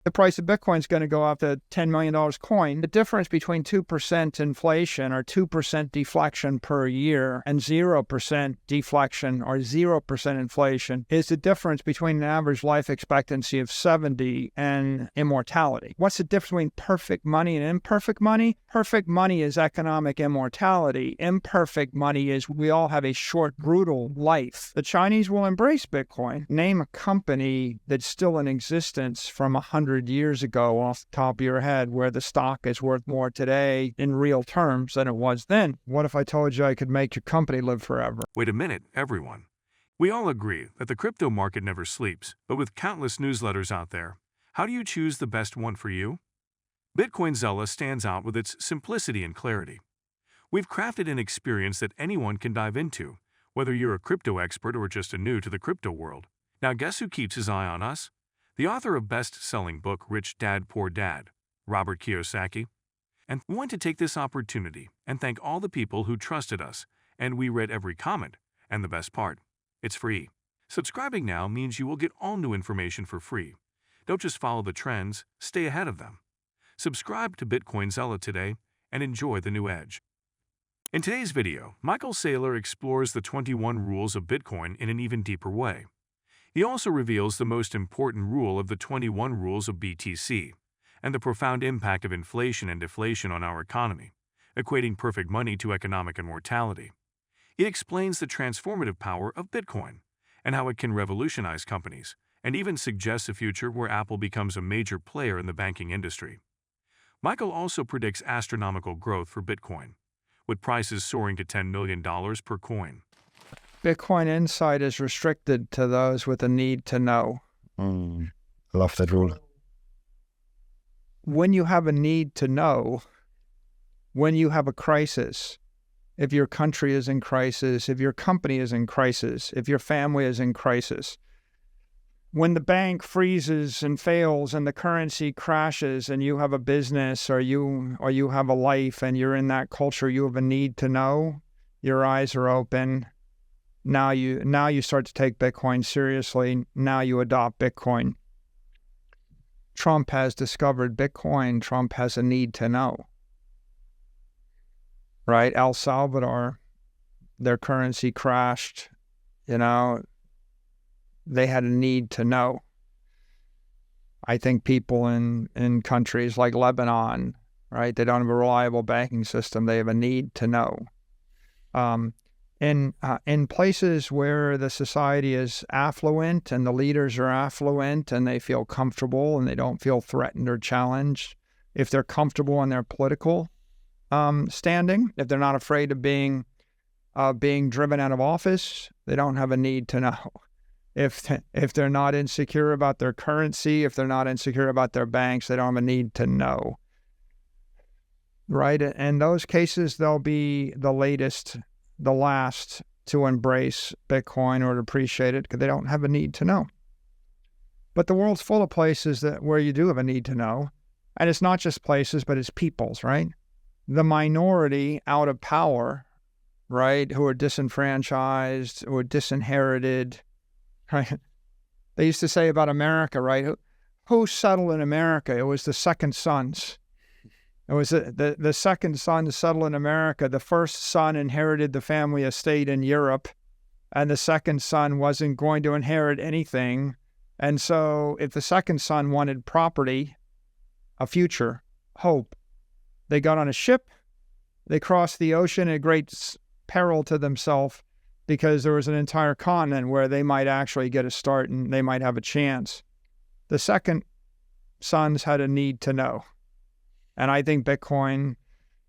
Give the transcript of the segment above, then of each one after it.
The price of Bitcoin is going to go up to $10 million coin. The difference between 2% inflation or 2% deflection per year and 0% deflection or 0% inflation is the difference between an average life expectancy of 70 and immortality. What's the difference between perfect money and imperfect money? Perfect money is economic immortality. Imperfect money is we all have a short, brutal life. The Chinese will embrace Bitcoin. Name a company that's still in existence from 100 years ago off the top of your head where the stock is worth more today in real terms than it was then. What if I told you I could make your company live forever? Wait a minute, everyone. We all agree that the crypto market never sleeps, but with countless newsletters out there, how do you choose the best one for you? Bitcoin Zella stands out with its simplicity and clarity. We've crafted an experience that anyone can dive into, whether you're a crypto expert or just a new to the crypto world. Now guess who keeps his eye on us? The author of best-selling book Rich Dad Poor Dad, Robert Kiyosaki. And we want to take this opportunity and thank all the people who trusted us, and we read every comment. And the best part, it's free. Subscribing now means you will get all new information for free. Don't just follow the trends, stay ahead of them. Subscribe to Bitcoin Zella today and enjoy the new edge. In today's video, Michael Saylor explores the 21 rules of Bitcoin in an even deeper way. He also reveals the most important rule of the 21 rules of BTC and the profound impact of inflation and deflation on our economy, equating perfect money to economic immortality. He explains the transformative power of Bitcoin and how it can revolutionize companies, and even suggests a future where Apple becomes a major player in the banking industry. Michael also predicts astronomical growth for Bitcoin, with prices soaring to $10 million per coin. Bitcoin insight is restricted to those with a need to know. I love that rule. When you have a need to know, when you have a crisis, if your country is in crisis, if your company is in crisis, if your family is in crisis, when the bank freezes and fails and the currency crashes and you have a business or you have a life and you're in that culture, you have a need to know, your eyes are open. Now you start to take Bitcoin seriously. Now you adopt Bitcoin. Trump has discovered Bitcoin. Trump has a need to know. Right? El Salvador, their currency crashed. They had a need to know. I think people in countries like Lebanon, right? They don't have a reliable banking system. They have a need to know. In places where the society is affluent and the leaders are affluent and they feel comfortable and they don't feel threatened or challenged, if they're comfortable in their political standing, if they're not afraid of being driven out of office, they don't have a need to know. If they're not insecure about their currency, if they're not insecure about their banks, they don't have a need to know. Right? In those cases, they'll be the last to embrace Bitcoin or to appreciate it because they don't have a need to know. But the world's full of places where you do have a need to know. And it's not just places, but it's peoples, right? The minority out of power, right, who are disenfranchised, who are disinherited, right? They used to say about America, right? Who settled in America? It was the second sons. It was the second son to settle in America. The first son inherited the family estate in Europe, and the second son wasn't going to inherit anything. And so if the second son wanted property, a future, hope, they got on a ship, they crossed the ocean at great peril to themselves because there was an entire continent where they might actually get a start and they might have a chance. The second sons had a need to know. And I think Bitcoin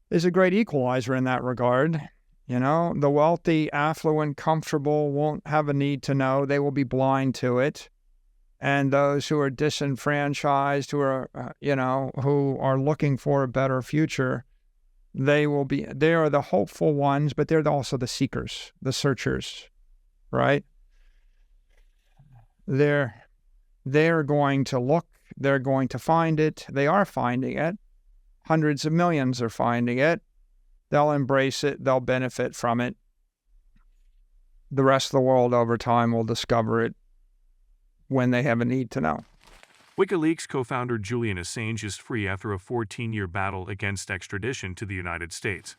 is a great equalizer in that regard. The wealthy, affluent, comfortable won't have a need to know. They will be blind to it. And those who are disenfranchised, who are looking for a better future, they are the hopeful ones, but they're also the seekers, the searchers, right? They're going to look, they're going to find it. They are finding it. Hundreds of millions are finding it. They'll embrace it. They'll benefit from it. The rest of the world over time will discover it when they have a need to know. WikiLeaks co-founder Julian Assange is free after a 14-year battle against extradition to the United States.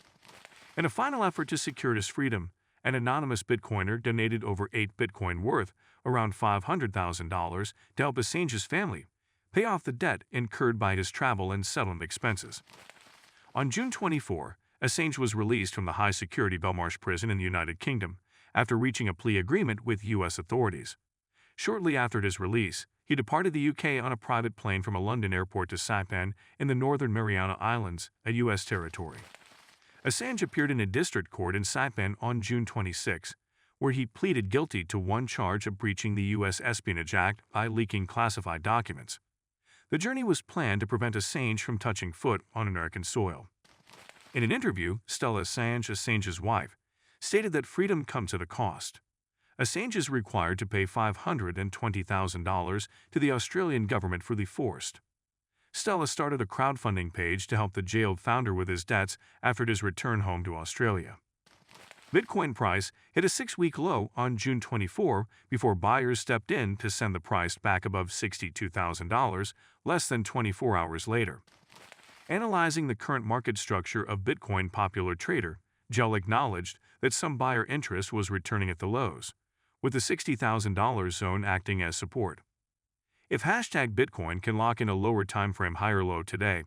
In a final effort to secure his freedom, an anonymous Bitcoiner donated over 8 Bitcoin worth, around $500,000, to help Assange's family pay off the debt incurred by his travel and settlement expenses. On June 24, Assange was released from the high-security Belmarsh prison in the United Kingdom after reaching a plea agreement with U.S. authorities. Shortly after his release, he departed the U.K. on a private plane from a London airport to Saipan in the Northern Mariana Islands, a U.S. territory. Assange appeared in a district court in Saipan on June 26, where he pleaded guilty to one charge of breaching the U.S. Espionage Act by leaking classified documents. The journey was planned to prevent Assange from touching foot on American soil. In an interview, Stella Assange, Assange's wife, stated that freedom comes at a cost. Assange is required to pay $520,000 to the Australian government for the forced. Stella started a crowdfunding page to help the jailed founder with his debts after his return home to Australia. Bitcoin price hit a 6-week low on June 24 before buyers stepped in to send the price back above $62,000 less than 24 hours later. Analyzing the current market structure of Bitcoin, popular trader Jell acknowledged that some buyer interest was returning at the lows, with the $60,000 zone acting as support. If #Bitcoin can lock in a lower timeframe higher low today,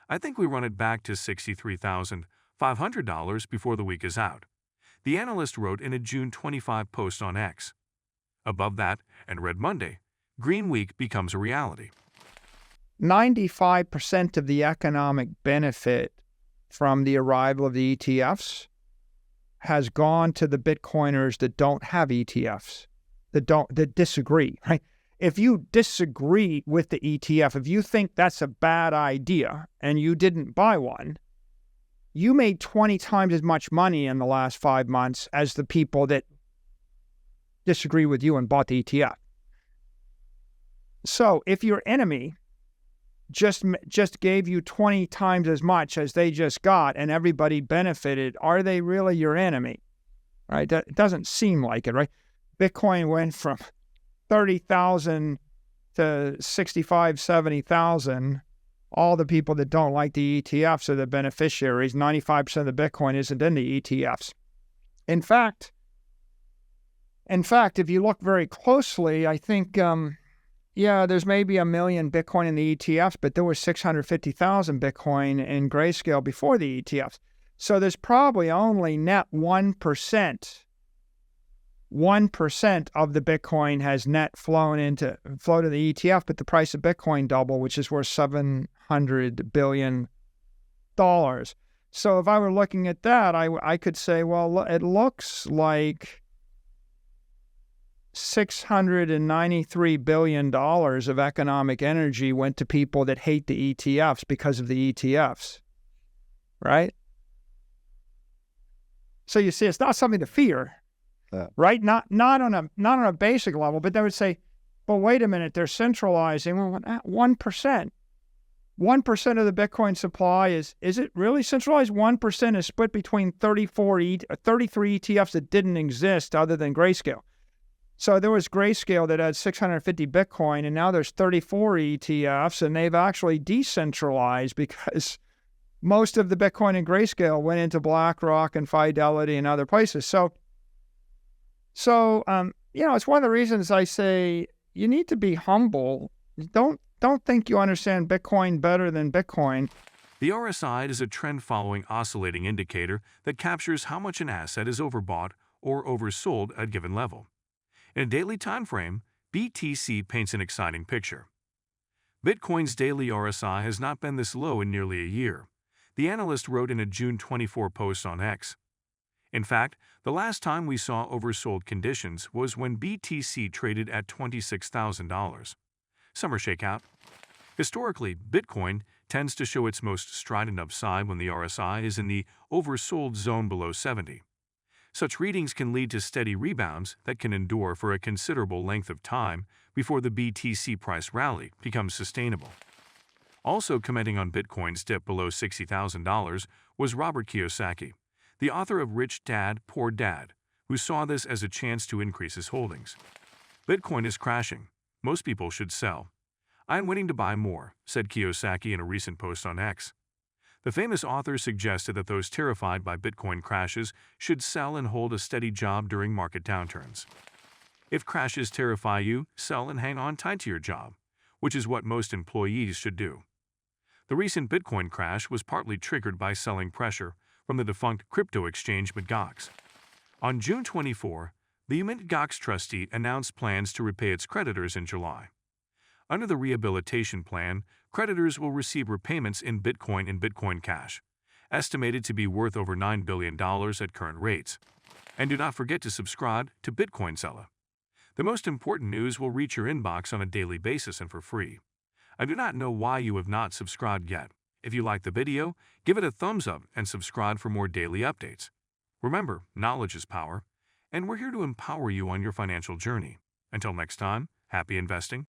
I think we run it back to $63,500 before the week is out, the analyst wrote in a June 25 post on X. Above that, and Red Monday, Green Week becomes a reality. 95% of the economic benefit from the arrival of the ETFs has gone to the Bitcoiners that don't have ETFs, that disagree, right? If you disagree with the ETF, if you think that's a bad idea and you didn't buy one, you made 20 times as much money in the last 5 months as the people that disagree with you and bought the ETF. So if your enemy just gave you 20 times as much as they just got and everybody benefited, are they really your enemy? Right? It doesn't seem like it, right? Bitcoin went from 30,000 to 65, 70,000. All the people that don't like the ETFs are the beneficiaries. 95% of the Bitcoin isn't in the ETFs. In fact, if you look very closely, I think, there's maybe 1 million Bitcoin in the ETFs, but there was 650,000 Bitcoin in Grayscale before the ETFs. So there's probably only net 1%. 1% of the Bitcoin has net flow to the ETF, but the price of Bitcoin doubled, which is worth $700 billion. So if I were looking at that, I could say, well, it looks like $693 billion of economic energy went to people that hate the ETFs because of the ETFs, right? So you see, it's not something to fear. Right? Not on a basic level, but they would say, well, wait a minute, they're centralizing. Well, 1%. 1% of the Bitcoin supply is it really centralized? 1% is split between 33 ETFs that didn't exist other than Grayscale. So there was Grayscale that had 650 Bitcoin, and now there's 34 ETFs, and they've actually decentralized because most of the Bitcoin in Grayscale went into BlackRock and Fidelity and other places. So it's one of the reasons I say you need to be humble. Don't think you understand Bitcoin better than Bitcoin. The RSI is a trend-following oscillating indicator that captures how much an asset is overbought or oversold at a given level. In a daily time frame, BTC paints an exciting picture. Bitcoin's daily RSI has not been this low in nearly a year, the analyst wrote in a June 24 post on X. In fact, the last time we saw oversold conditions was when BTC traded at $26,000. Summer shakeout. Historically, Bitcoin tends to show its most strident upside when the RSI is in the oversold zone below 70. Such readings can lead to steady rebounds that can endure for a considerable length of time before the BTC price rally becomes sustainable. Also commenting on Bitcoin's dip below $60,000 was Robert Kiyosaki, the author of Rich Dad, Poor Dad, who saw this as a chance to increase his holdings. Bitcoin is crashing. Most people should sell. "I'm waiting to buy more," said Kiyosaki in a recent post on X. The famous author suggested that those terrified by Bitcoin crashes should sell and hold a steady job during market downturns. If crashes terrify you, sell and hang on tight to your job, which is what most employees should do. The recent Bitcoin crash was partly triggered by selling pressure from the defunct crypto exchange Mt. Gox. On June 24, the Mt. Gox trustee announced plans to repay its creditors in July. Under the rehabilitation plan, creditors will receive repayments in Bitcoin and Bitcoin Cash, estimated to be worth over $9 billion at current rates. And do not forget to subscribe to Bitcoin Saylor. The most important news will reach your inbox on a daily basis and for free. I do not know why you have not subscribed yet. If you like the video, give it a thumbs up and subscribe for more daily updates. Remember, knowledge is power, and we're here to empower you on your financial journey. Until next time, happy investing.